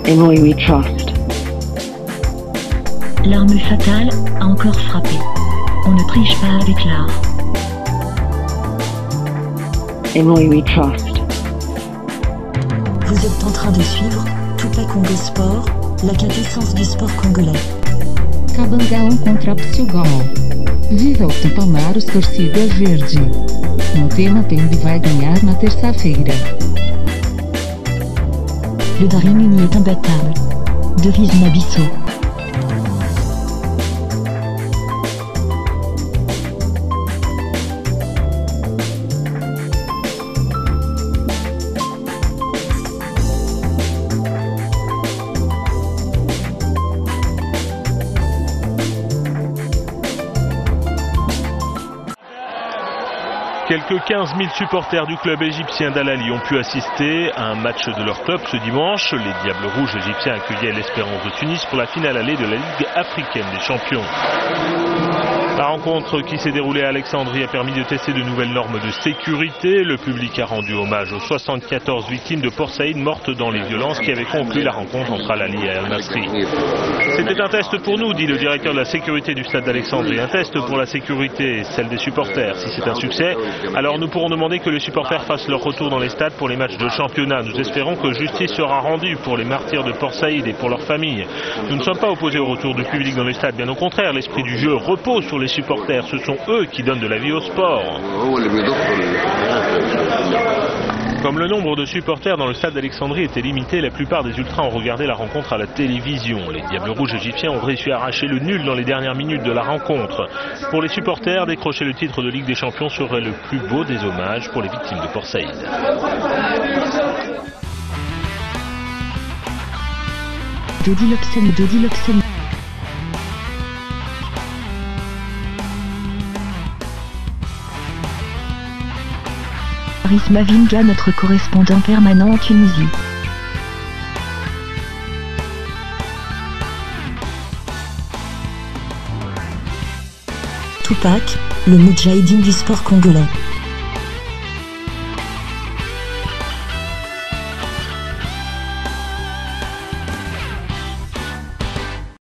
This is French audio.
In We We Trust. L'arme fatale a encore frappé. On ne triche pas avec l'art. In We We Trust. Vous êtes en train de suivre Tupac Congo Sport, la quintessence du sport congolais. Cabangão contra Portugal. Viva o Tupamaros torcida verde. Motema-Pembe vai ganhar na terça-feira. Le Daring uni est imbattable. Devise Nabisso. Quelques 15 000 supporters du club égyptien d'Al-Ahly ont pu assister à un match de leur club ce dimanche. Les Diables Rouges égyptiens accueillaient l'Espérance de Tunis pour la finale allée de la Ligue africaine des champions. La rencontre qui s'est déroulée à Alexandrie a permis de tester de nouvelles normes de sécurité. Le public a rendu hommage aux 74 victimes de Port Saïd mortes dans les violences qui avaient conclu la rencontre entre Al-Ahly et Al-Masri. C'était un test pour nous, dit le directeur de la sécurité du stade d'Alexandrie. Un test pour la sécurité, celle des supporters. Si c'est un succès, alors nous pourrons demander que les supporters fassent leur retour dans les stades pour les matchs de championnat. Nous espérons que justice sera rendue pour les martyrs de Port Saïd et pour leurs familles. Nous ne sommes pas opposés au retour du public dans les stades. Bien au contraire, l'esprit du jeu repose sur les supporters. Ce sont eux qui donnent de la vie au sport. Comme le nombre de supporters dans le stade d'Alexandrie était limité, la plupart des ultras ont regardé la rencontre à la télévision. Les Diables Rouges égyptiens ont réussi à arracher le nul dans les dernières minutes de la rencontre. Pour les supporters, décrocher le titre de Ligue des Champions serait le plus beau des hommages pour les victimes de Port Saïd. Dodi Lobsen. Paris Mavinga, notre correspondant permanent en Tunisie. Tupac, le Moudjahidine du sport congolais.